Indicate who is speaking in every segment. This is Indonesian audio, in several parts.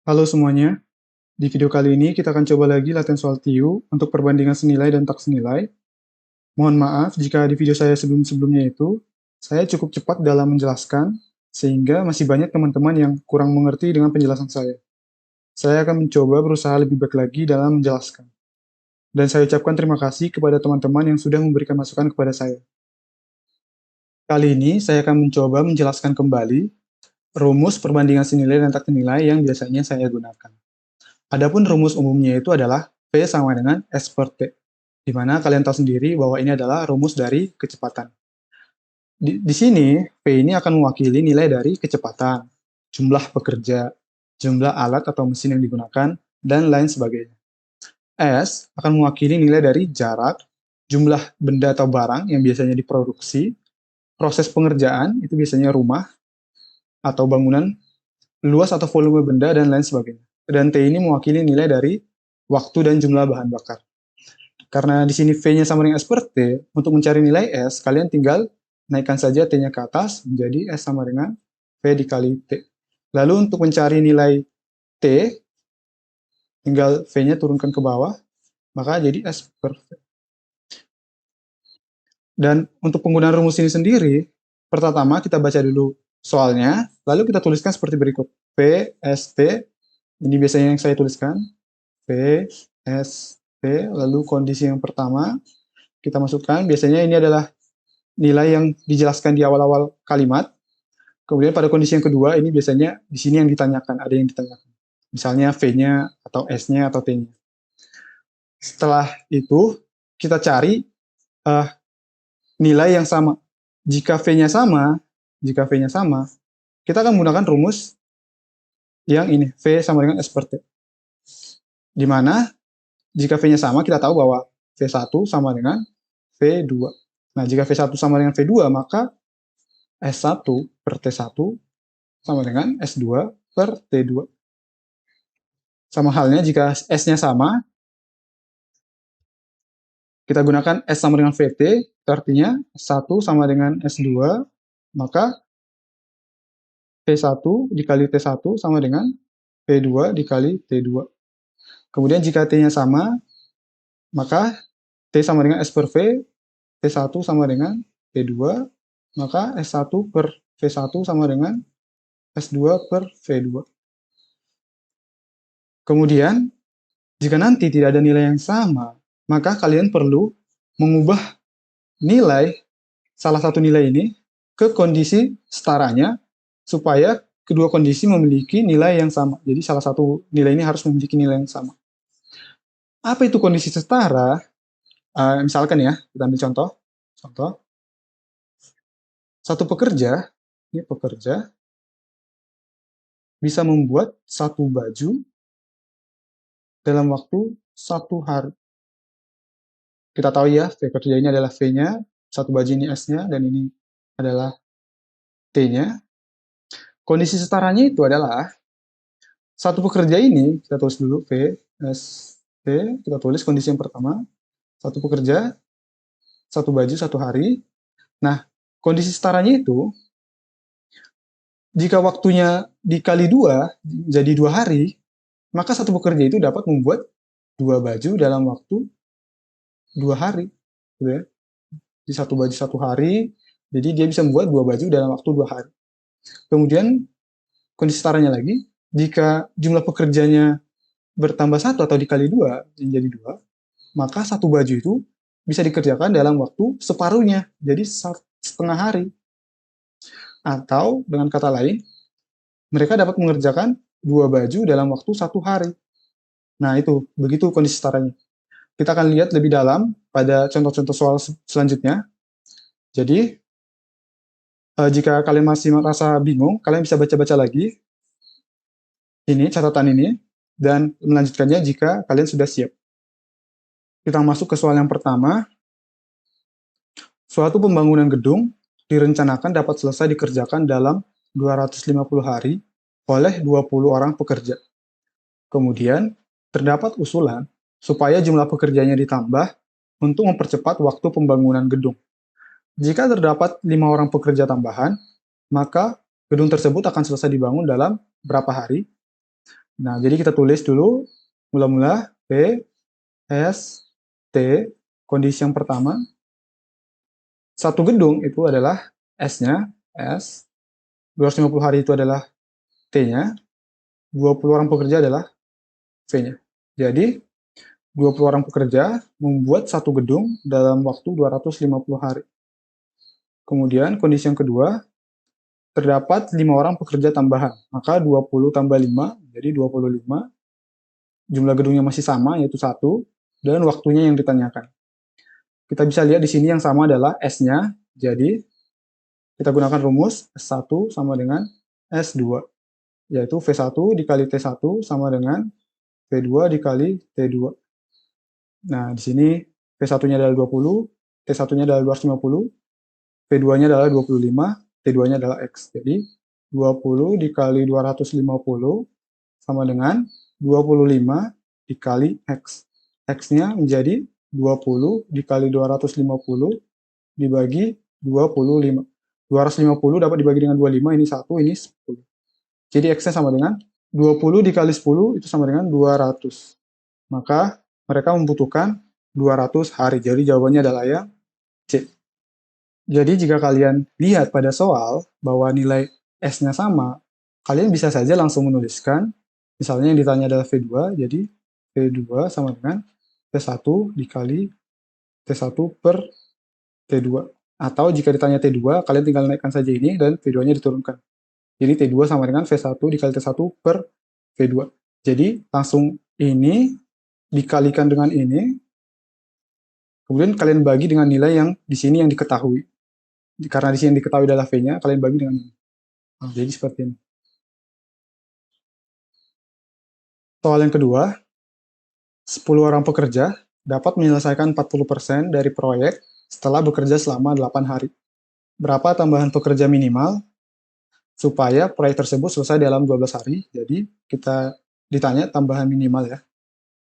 Speaker 1: Halo semuanya, di video kali ini kita akan coba lagi latihan soal TIU untuk perbandingan senilai dan tak senilai. Mohon maaf jika di video saya sebelum-sebelumnya itu, saya cukup cepat dalam menjelaskan, sehingga masih banyak teman-teman yang kurang mengerti dengan penjelasan saya. Saya akan mencoba berusaha lebih baik lagi dalam menjelaskan. Dan saya ucapkan terima kasih kepada teman-teman yang sudah memberikan masukan kepada saya. Kali ini saya akan mencoba menjelaskan kembali rumus perbandingan senilai dan tak senilai yang biasanya saya gunakan. Adapun rumus umumnya itu adalah V sama dengan S per T, di mana kalian tahu sendiri bahwa ini adalah rumus dari kecepatan. Di sini, V ini akan mewakili nilai dari kecepatan, jumlah pekerja, jumlah alat atau mesin yang digunakan, dan lain sebagainya. S akan mewakili nilai dari jarak, jumlah benda atau barang yang biasanya diproduksi, proses pengerjaan, itu biasanya rumah atau bangunan, luas atau volume benda, dan lain sebagainya. Dan T ini mewakili nilai dari waktu dan jumlah bahan bakar. Karena di sini V-nya sama dengan S per T, untuk mencari nilai S, kalian tinggal naikkan saja T-nya ke atas, menjadi S sama dengan V dikali T. Lalu untuk mencari nilai T, tinggal V-nya turunkan ke bawah, maka jadi S per V. Dan untuk penggunaan rumus ini sendiri, pertama kita baca dulu soalnya, lalu kita tuliskan seperti berikut. V, S, T, ini biasanya yang saya tuliskan. V, S, T, lalu kondisi yang pertama, kita masukkan, biasanya ini adalah nilai yang dijelaskan di awal-awal kalimat. Kemudian pada kondisi yang kedua, ini biasanya di sini yang ditanyakan, ada yang ditanyakan. Misalnya V-nya, atau S-nya, atau T-nya. Setelah itu, kita cari nilai yang sama. Jika V-nya sama, kita akan menggunakan rumus yang ini, V sama dengan S per T. Di mana, jika V-nya sama, kita tahu bahwa V1 sama dengan V2. Nah, jika V1 sama dengan V2, maka S1 per T1 sama dengan S2 per T2. Sama halnya jika S-nya sama, kita gunakan S sama dengan VT, itu artinya S1 sama dengan S2, maka P1 dikali T1 sama dengan P2 dikali T2. Kemudian jika T-nya sama, maka T sama dengan S per V, T1 sama dengan P2, maka S1 per V1 sama dengan S2 per V2. Kemudian, jika nanti tidak ada nilai yang sama, maka kalian perlu mengubah nilai, salah satu nilai ini, ke kondisi setaranya, supaya kedua kondisi memiliki nilai yang sama. Jadi salah satu nilai ini harus memiliki nilai yang sama. Apa itu kondisi setara? Misalkan ya, kita ambil contoh. Satu pekerja, ini pekerja, bisa membuat satu baju dalam waktu 1 hari. Kita tahu ya, pekerja ini adalah V-nya, satu baju ini S-nya, dan ini adalah T-nya. Kondisi setaranya itu adalah satu pekerja ini, kita tulis dulu V, S, T, kita tulis kondisi yang pertama, satu pekerja, satu baju, 1 hari. Nah, kondisi setaranya itu, jika waktunya dikali 2, jadi 2 hari, maka satu pekerja itu dapat membuat 2 baju dalam waktu 2 hari. Gitu ya. Di satu baju 1 hari, jadi dia bisa membuat 2 baju dalam waktu 2 hari. Kemudian, kondisi setaranya lagi, jika jumlah pekerjanya bertambah 1 atau dikali 2, menjadi 2, maka satu baju itu bisa dikerjakan dalam waktu separuhnya, jadi 1,5 hari. Atau, dengan kata lain, mereka dapat mengerjakan 2 baju dalam waktu 1 hari. Nah, itu, begitu kondisi setaranya. Kita akan lihat lebih dalam pada contoh-contoh soal selanjutnya. Jadi, jika kalian masih merasa bingung, kalian bisa baca-baca lagi ini, catatan ini, dan melanjutkannya jika kalian sudah siap. Kita masuk ke soal yang pertama. Suatu pembangunan gedung direncanakan dapat selesai dikerjakan dalam 250 hari oleh 20 orang pekerja. Kemudian, terdapat usulan supaya jumlah pekerjanya ditambah untuk mempercepat waktu pembangunan gedung. Jika terdapat 5 orang pekerja tambahan, maka gedung tersebut akan selesai dibangun dalam berapa hari? Nah, jadi kita tulis dulu mula-mula P, S, T, kondisi yang pertama. Satu gedung itu adalah S-nya, S. 250 hari itu adalah T-nya. 20 orang pekerja adalah V-nya. Jadi, 20 orang pekerja membuat satu gedung dalam waktu 250 hari. Kemudian, kondisi yang kedua, terdapat 5 orang pekerja tambahan. Maka 20 tambah 5, jadi 25. Jumlah gedungnya masih sama, yaitu 1, dan waktunya yang ditanyakan. Kita bisa lihat di sini yang sama adalah S-nya, jadi kita gunakan rumus S1 sama dengan S2, yaitu V1 dikali T1 sama dengan V2 dikali T2. Nah, di sini V1-nya adalah 20, T1-nya adalah 250, V2-nya adalah 25, T2-nya adalah X. Jadi, 20 dikali 250 sama dengan 25 dikali X. X-nya menjadi 20 dikali 250 dibagi 25. 250 dapat dibagi dengan 25, ini 1, ini 10. Jadi X-nya sama dengan 20 dikali 10 itu sama dengan 200. Maka mereka membutuhkan 200 hari. Jadi jawabannya adalah yang C. Jadi jika kalian lihat pada soal bahwa nilai S-nya sama, kalian bisa saja langsung menuliskan, misalnya yang ditanya adalah V2, jadi V2 sama dengan T1 dikali T1 per T2. Atau jika ditanya T2, kalian tinggal naikkan saja ini dan V2-nya diturunkan. Jadi T2 sama dengan V1 dikali T1 per V2. Jadi langsung ini dikalikan dengan ini, kemudian kalian bagi dengan nilai yang di sini yang diketahui. Karena di sini yang diketahui adalah V-nya, kalian bagi dengan ini. Nah, jadi seperti ini. Soal yang kedua, 10 orang pekerja dapat menyelesaikan 40% dari proyek setelah bekerja selama 8 hari. Berapa tambahan pekerja minimal supaya proyek tersebut selesai dalam 12 hari? Jadi kita ditanya tambahan minimal ya.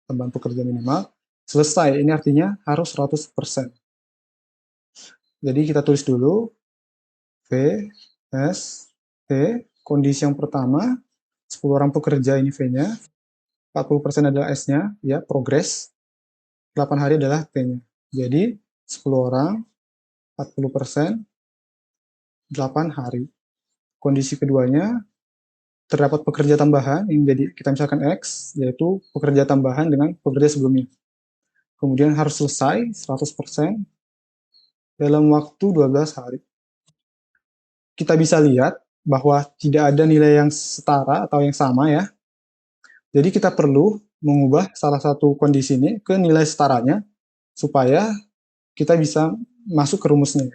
Speaker 1: Tambahan pekerja minimal. Selesai, ini artinya harus 100%. Jadi kita tulis dulu V, S, T, kondisi yang pertama, 10 orang pekerja ini V-nya, 40% adalah S-nya, ya, progres, 8 hari adalah T-nya. Jadi 10 orang, 40%, 8 hari. Kondisi keduanya, terdapat pekerja tambahan, yang jadi kita misalkan X, yaitu pekerja tambahan dengan pekerja sebelumnya. Kemudian harus selesai 100% dalam waktu 12 hari. Kita bisa lihat bahwa tidak ada nilai yang setara atau yang sama ya. Jadi kita perlu mengubah salah satu kondisi ini ke nilai setaranya supaya kita bisa masuk ke rumusnya.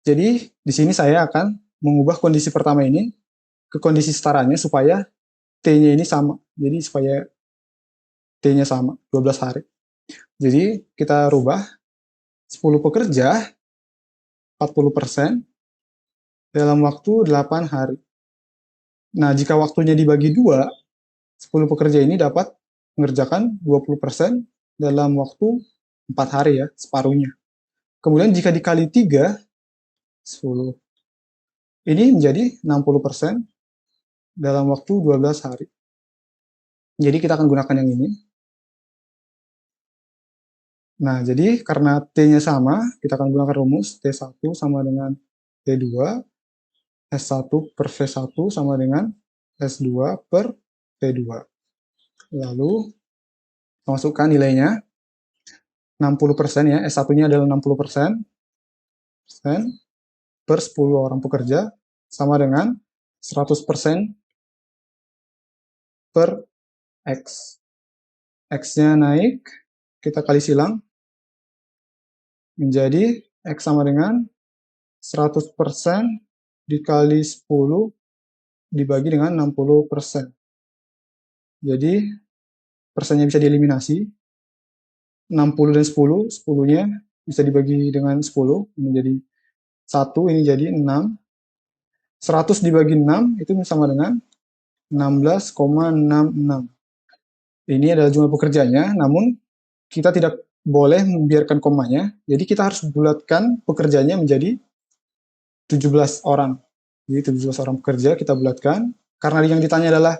Speaker 1: Jadi di sini saya akan mengubah kondisi pertama ini ke kondisi setaranya supaya T-nya ini sama. Jadi supaya T-nya sama, 12 hari. Jadi kita rubah 10 pekerja 40% dalam waktu 8 hari. Nah, jika waktunya dibagi 2, 10 pekerja ini dapat mengerjakan 20% dalam waktu 4 hari ya, separuhnya. Kemudian jika dikali 3, 10. Ini menjadi 60% dalam waktu 12 hari. Jadi kita akan gunakan yang ini. Nah, jadi karena T-nya sama, kita akan gunakan rumus T1 sama dengan T2, S1 per V1 sama dengan S2 per V2. Lalu, masukkan nilainya, 60% ya, S1-nya adalah 60%, per 10 orang pekerja, sama dengan 100% per X. X-nya naik, kita kali silang, menjadi X sama dengan 100% dikali 10 dibagi dengan 60%. Jadi, persennya bisa dieliminasi. 60 dan 10, 10-nya bisa dibagi dengan 10, menjadi 1, ini jadi 6. 100 dibagi 6, itu sama dengan 16,66. Ini adalah jumlah pekerjanya, namun kita tidak boleh membiarkan komanya, jadi kita harus bulatkan pekerjanya menjadi 17 orang. Jadi 17 orang pekerja kita bulatkan, karena yang ditanya adalah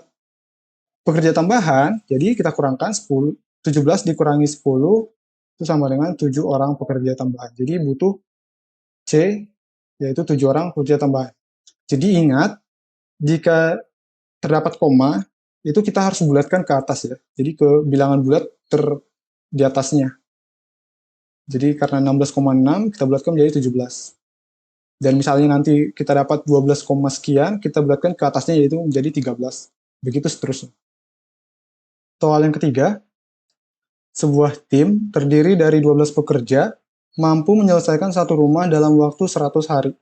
Speaker 1: pekerja tambahan, jadi kita kurangkan 17 dikurangi 10, itu sama dengan 7 orang pekerja tambahan. Jadi butuh C, yaitu 7 orang pekerja tambahan. Jadi ingat, jika terdapat koma, itu kita harus bulatkan ke atas ya. Jadi ke bilangan bulat di atasnya. Jadi karena 16,6, kita bulatkan menjadi 17. Dan misalnya nanti kita dapat 12, sekian, kita bulatkan ke atasnya yaitu menjadi 13. Begitu seterusnya. Soal yang ketiga, sebuah tim terdiri dari 12 pekerja mampu menyelesaikan satu rumah dalam waktu 100 hari.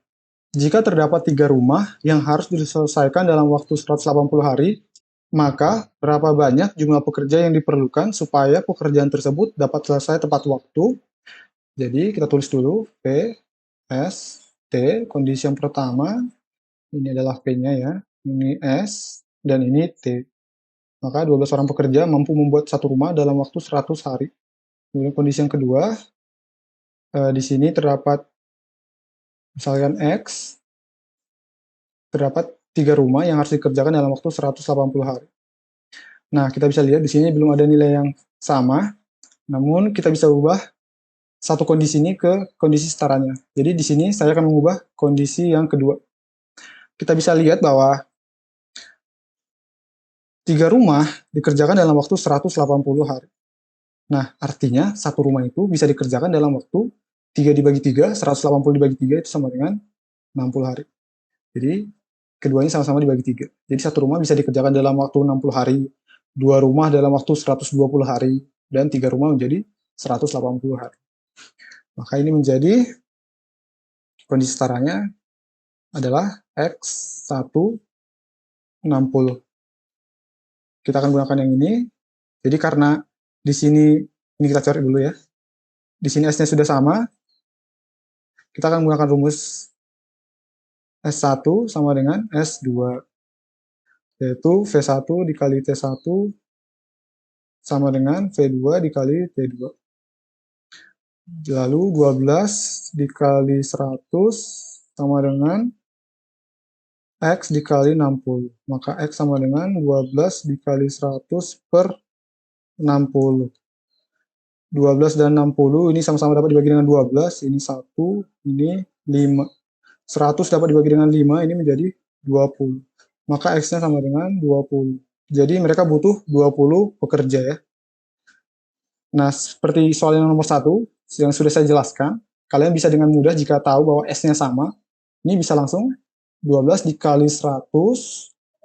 Speaker 1: Jika terdapat 3 rumah yang harus diselesaikan dalam waktu 180 hari, maka berapa banyak jumlah pekerja yang diperlukan supaya pekerjaan tersebut dapat selesai tepat waktu? Jadi kita tulis dulu P, S, T, kondisi yang pertama, ini adalah P-nya ya, ini S, dan ini T. Maka 12 orang pekerja mampu membuat satu rumah dalam waktu 100 hari. Kemudian kondisi yang kedua, di sini terdapat misalkan X, terdapat 3 rumah yang harus dikerjakan dalam waktu 180 hari. Nah, kita bisa lihat di sini belum ada nilai yang sama, namun kita bisa ubah satu kondisi ini ke kondisi setaranya. Jadi di sini saya akan mengubah kondisi yang kedua. Kita bisa lihat bahwa 3 rumah dikerjakan dalam waktu 180 hari. Nah, artinya satu rumah itu bisa dikerjakan dalam waktu 3 dibagi 3, 180 dibagi 3 itu sama dengan 60 hari. Jadi keduanya sama-sama dibagi 3. Jadi satu rumah bisa dikerjakan dalam waktu 60 hari, 2 rumah dalam waktu 120 hari, dan 3 rumah menjadi 180 hari. Maka ini menjadi kondisi setaranya adalah X1 60. Kita akan gunakan yang ini. Jadi karena di sini, ini kita coret dulu ya. Di sini S-nya sudah sama, kita akan menggunakan rumus S1 sama dengan S2. Yaitu V1 dikali T1 sama dengan V2 dikali T2. Lalu 12 dikali 100 sama dengan X dikali 60. Maka X sama dengan 12 dikali 100 per 60. 12 dan 60 ini sama-sama dapat dibagi dengan 12. Ini 1, ini 5. 100 dapat dibagi dengan 5, ini menjadi 20. Maka X-nya sama dengan 20. Jadi mereka butuh 20 pekerja ya. Nah, seperti soal yang nomor 1, yang sudah saya jelaskan, kalian bisa dengan mudah jika tahu bahwa S-nya sama, ini bisa langsung 12 dikali 100,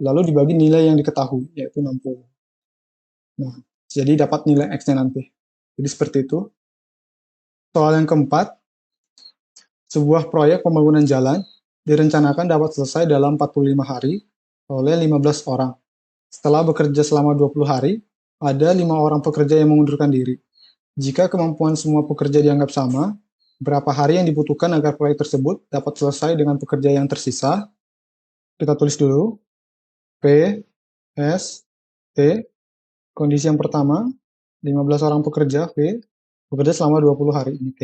Speaker 1: lalu dibagi nilai yang diketahui, yaitu 60. Nah, jadi dapat nilai X-nya nanti. Jadi seperti itu. Soal yang keempat, sebuah proyek pembangunan jalan direncanakan dapat selesai dalam 45 hari oleh 15 orang. Setelah bekerja selama 20 hari, ada 5 orang pekerja yang mengundurkan diri. Jika kemampuan semua pekerja dianggap sama, berapa hari yang dibutuhkan agar proyek tersebut dapat selesai dengan pekerja yang tersisa? Kita tulis dulu. P, S, T. Kondisi yang pertama, 15 orang pekerja, V, bekerja selama 20 hari. Ini T.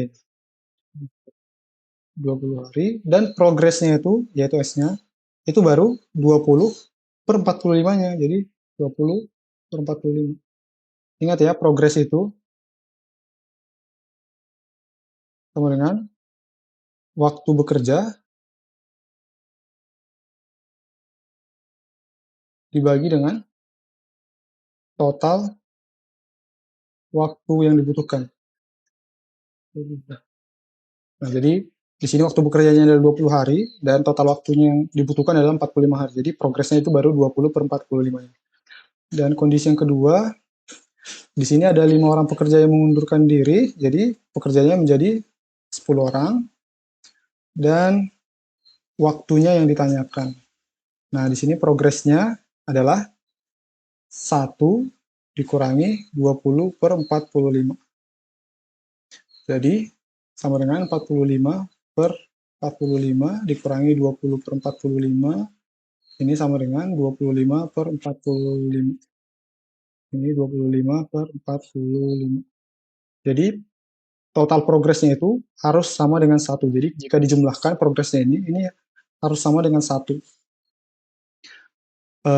Speaker 1: 20 hari. Dan progresnya itu, yaitu S-nya, itu baru 20 per 45-nya. Jadi 20 per 45. Ingat ya, progres itu sama dengan waktu bekerja dibagi dengan total waktu yang dibutuhkan. Nah, jadi di sini waktu bekerjanya adalah 20 hari dan total waktunya yang dibutuhkan adalah 45 hari. Jadi progresnya itu baru 20 per 45. Dan kondisi yang kedua, di sini ada 5 orang pekerja yang mengundurkan diri, jadi pekerjanya menjadi 10 orang dan waktunya yang ditanyakan. Nah, di sini progresnya adalah 1 dikurangi 20 per 45. Jadi sama dengan 45 per 45 dikurangi 20 per 45, ini sama dengan 25 per 45. Ini 25 per 45. Jadi total progresnya itu harus sama dengan 1. Jadi jika dijumlahkan progresnya ini harus sama dengan 1.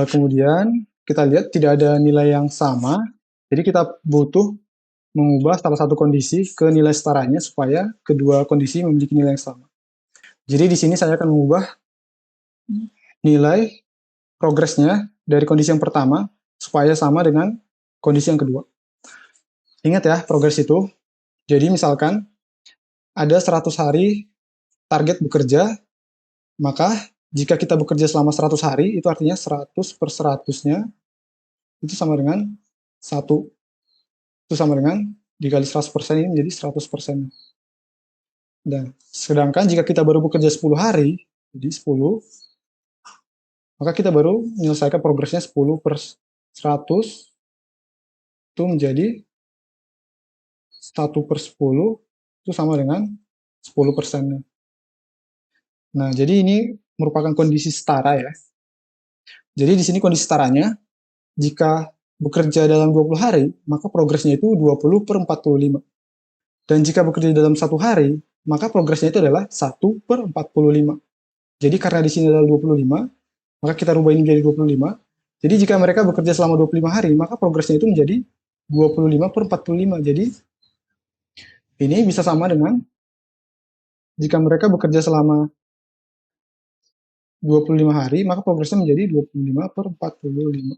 Speaker 1: Kemudian kita lihat tidak ada nilai yang sama, jadi kita butuh mengubah salah satu kondisi ke nilai setaranya supaya kedua kondisi memiliki nilai yang sama. Jadi di sini saya akan mengubah nilai progresnya dari kondisi yang pertama supaya sama dengan kondisi yang kedua. Ingat ya, progres itu. Jadi misalkan ada 100 hari target bekerja, maka jika kita bekerja selama 100 hari, itu artinya 100 per 100-nya itu sama dengan 1. Itu sama dengan dikali 100% ini menjadi 100%. Dan sedangkan jika kita baru bekerja 10 hari, jadi 10, maka kita baru menyelesaikan progresnya 10 per 100, itu menjadi 1 per 10, itu sama dengan 10%-nya. Nah, jadi ini merupakan kondisi setara ya. Jadi di sini kondisi setaranya, jika bekerja dalam 20 hari, maka progresnya itu 20 per 45. Dan jika bekerja dalam 1 hari, maka progresnya itu adalah 1 per 45. Jadi karena di sini adalah 25, maka kita rubah ini menjadi 25. Jadi jika mereka bekerja selama 25 hari, maka progresnya itu menjadi 25 per 45. Jadi ini bisa sama dengan jika mereka bekerja selama 25 hari, maka progresnya menjadi 25 per 45.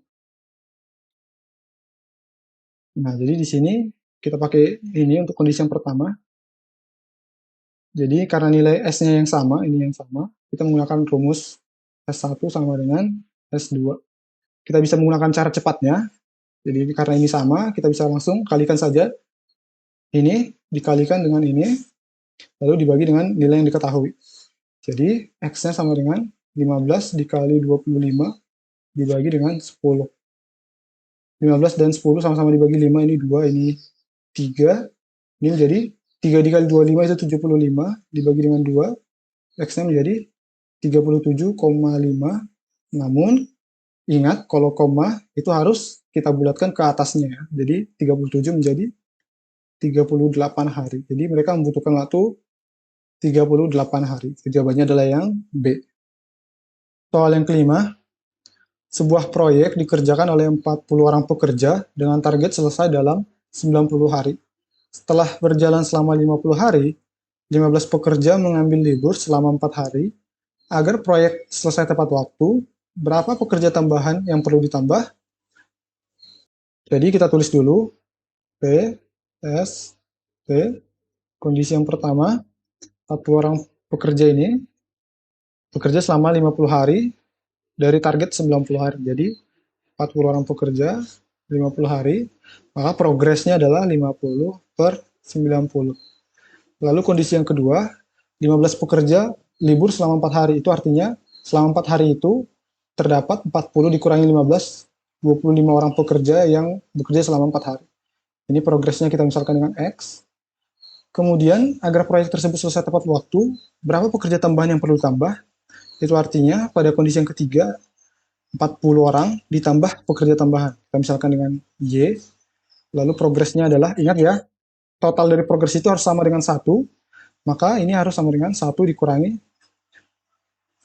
Speaker 1: Nah, jadi di sini kita pakai ini untuk kondisi yang pertama. Jadi karena nilai S-nya yang sama, ini yang sama, kita menggunakan rumus S1 sama dengan S2. Kita bisa menggunakan cara cepatnya. Jadi karena ini sama, kita bisa langsung kalikan saja. Ini dikalikan dengan ini, lalu dibagi dengan nilai yang diketahui. Jadi X-nya sama dengan 15 dikali 25 dibagi dengan 10. 15 dan 10 sama-sama dibagi 5, ini 2, ini 3. Ini menjadi 3 dikali 25 itu 75, dibagi dengan 2, X-nya menjadi 37,5. Namun, ingat kalau koma itu harus kita bulatkan ke atasnya ya. Jadi 37 menjadi 38 hari. Jadi mereka membutuhkan waktu 38 hari. Jawabannya adalah yang B. Soal yang kelima, sebuah proyek dikerjakan oleh 40 orang pekerja dengan target selesai dalam 90 hari. Setelah berjalan selama 50 hari, 15 pekerja mengambil libur selama 4 hari. Agar proyek selesai tepat waktu, berapa pekerja tambahan yang perlu ditambah? Jadi kita tulis dulu P, S, T. Kondisi yang pertama, 40 orang pekerja ini bekerja selama 50 hari dari target 90 hari. Jadi 40 orang pekerja 50 hari, maka progresnya adalah 50 per 90. Lalu kondisi yang kedua, 15 pekerja libur selama 4 hari. Itu artinya selama 4 hari itu terdapat 40 dikurangi 15, 25 orang pekerja yang bekerja selama 4 hari. Ini progresnya kita misalkan dengan X. Kemudian, agar proyek tersebut selesai tepat waktu, berapa pekerja tambahan yang perlu ditambah? Itu artinya pada kondisi yang ketiga, 40 orang ditambah pekerja tambahan. Kita misalkan dengan Y, lalu progresnya adalah, ingat ya, total dari progres itu harus sama dengan 1, maka ini harus sama dengan 1 dikurangi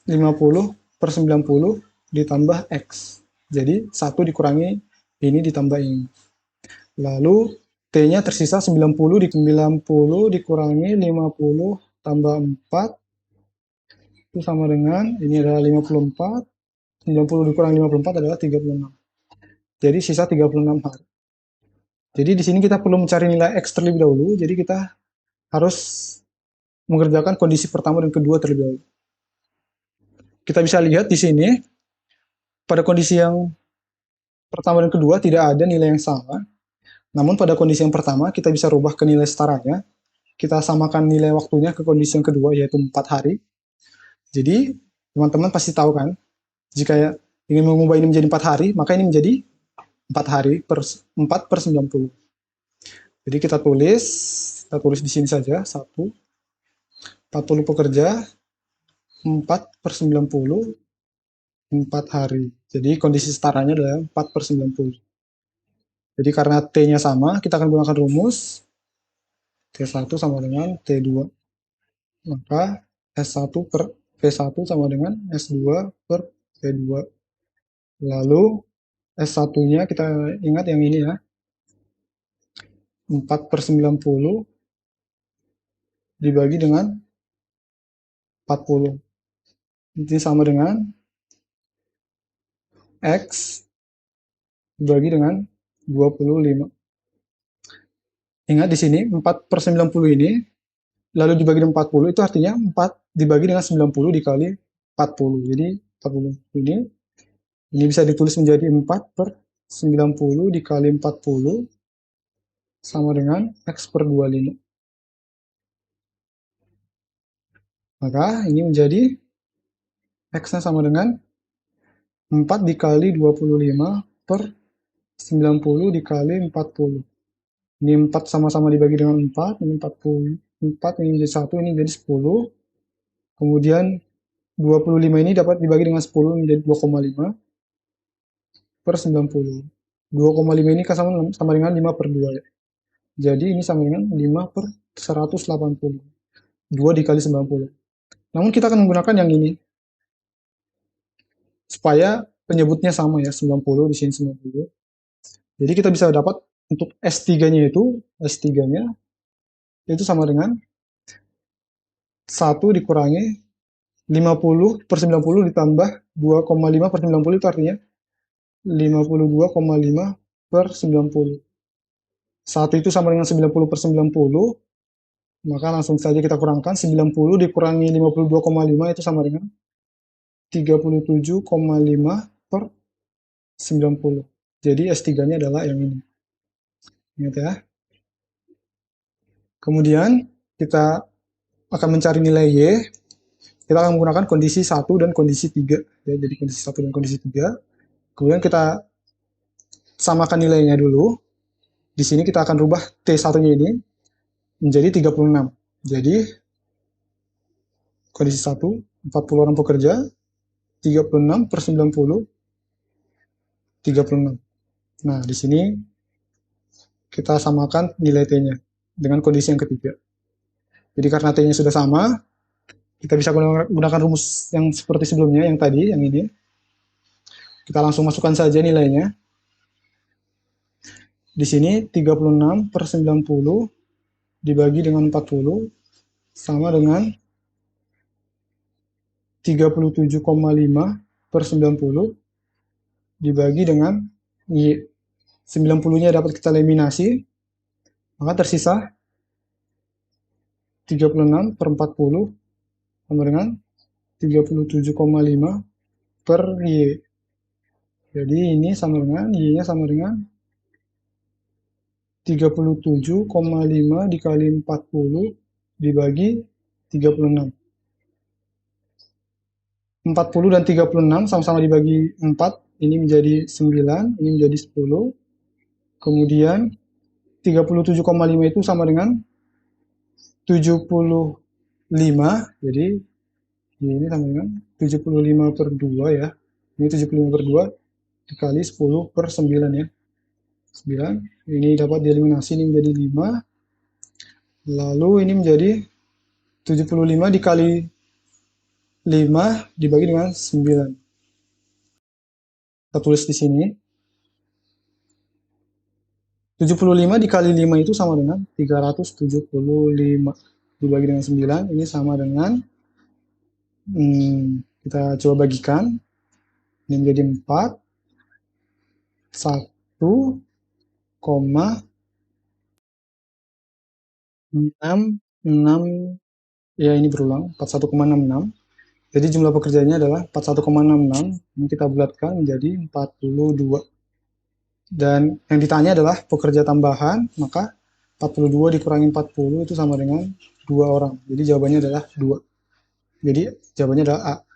Speaker 1: 50 per 90 ditambah X. Jadi 1 dikurangi ini ditambah ini. Lalu T-nya tersisa 90 dikurangi 50 tambah 4, itu sama dengan, ini adalah 54, 90 dikurangi 54 adalah 36. Jadi sisa 36 hari. Jadi di sini kita perlu mencari nilai X terlebih dahulu, jadi kita harus mengerjakan kondisi pertama dan kedua terlebih dahulu. Kita bisa lihat di sini, pada kondisi yang pertama dan kedua tidak ada nilai yang sama, namun pada kondisi yang pertama kita bisa rubah ke nilai setaranya, kita samakan nilai waktunya ke kondisi yang kedua yaitu 4 hari. Jadi teman-teman pasti tahu kan, jika ingin mengubah ini menjadi 4 hari, maka ini menjadi 4 hari per 4 per 90. Jadi kita tulis di sini saja, 1, 40 pekerja, 4 per 90, 4 hari. Jadi kondisi setaranya adalah 4 per 90. Jadi karena T-nya sama, kita akan gunakan rumus T1 sama dengan T2. Maka S1 per P1 sama dengan S2 per P2. Lalu S1-nya kita ingat yang ini ya. 4/90 dibagi dengan 40. Ini sama dengan X dibagi dengan 25. Ingat di sini 4/90 ini lalu dibagi dengan 40 itu artinya 4 dibagi dengan 90 dikali 40. Jadi 40 ini bisa ditulis menjadi 4/90 dikali 40 sama dengan X/25. Maka ini menjadi X-nya sama dengan 4 dikali 25/90 dikali 40. Ini 4 sama-sama dibagi dengan 4, ini 4 ini menjadi 1, ini menjadi 10. Kemudian 25 ini dapat dibagi dengan 10 menjadi 2,5/90. 2,5 ini sama dengan 5/2 ya. Jadi ini sama dengan 5/180. 2 dikali 90. Namun kita akan menggunakan yang ini. Supaya penyebutnya sama ya, 90 di sini 90. Jadi kita bisa dapat untuk S3-nya itu sama dengan 1 dikurangi 50/90 ditambah 2,5/90 itu artinya 52,5/90. 1 itu sama dengan 90/90, maka langsung saja kita kurangkan. 90 dikurangi 52,5 itu sama dengan 37,5/90. Jadi S3-nya adalah yang ini. Ingat ya. Kemudian kita akan mencari nilai Y. Kita akan menggunakan kondisi 1 dan kondisi 3. Ya, jadi kondisi 1 dan kondisi 3. Kemudian kita samakan nilainya dulu. Di sini kita akan rubah T1-nya ini menjadi 36. Jadi kondisi 1, 40 orang pekerja, 36/90, 36. Nah, di sini kita samakan nilai T-nya dengan kondisi yang ketiga. Jadi karena T-nya sudah sama, kita bisa gunakan rumus yang seperti sebelumnya, yang tadi, yang ini. Kita langsung masukkan saja nilainya. Di sini 36/90 dibagi dengan 40 sama dengan 37,5/90 dibagi dengan Y. 90-nya dapat kita eliminasi, maka tersisa 36/40 sama dengan 37,5/Y. Jadi ini sama dengan Y-nya sama dengan 37,5 dikali 40 dibagi 36. 40 dan 36 sama-sama dibagi 4, ini menjadi 9, ini menjadi 10. Kemudian 37,5 itu sama dengan 75, jadi ini sama dengan 75/2 ya. Ini 75/2 dikali 10/9 ya. 9, ini dapat dieliminasi, ini menjadi 5. Lalu ini menjadi 75 dikali 5 dibagi dengan 9. Kita tulis di sini. 75 dikali 5 itu sama dengan 375 dibagi dengan 9. Ini sama dengan kita coba bagikan. Ini menjadi 4 1,66, ya ini berulang, 41,66. Jadi jumlah pekerjaannya adalah 41,66. Ini kita bulatkan menjadi 42. Dan yang ditanya adalah pekerja tambahan, maka 42 dikurangi 40 itu sama dengan 2 orang. Jadi jawabannya adalah 2. Jadi jawabannya adalah A.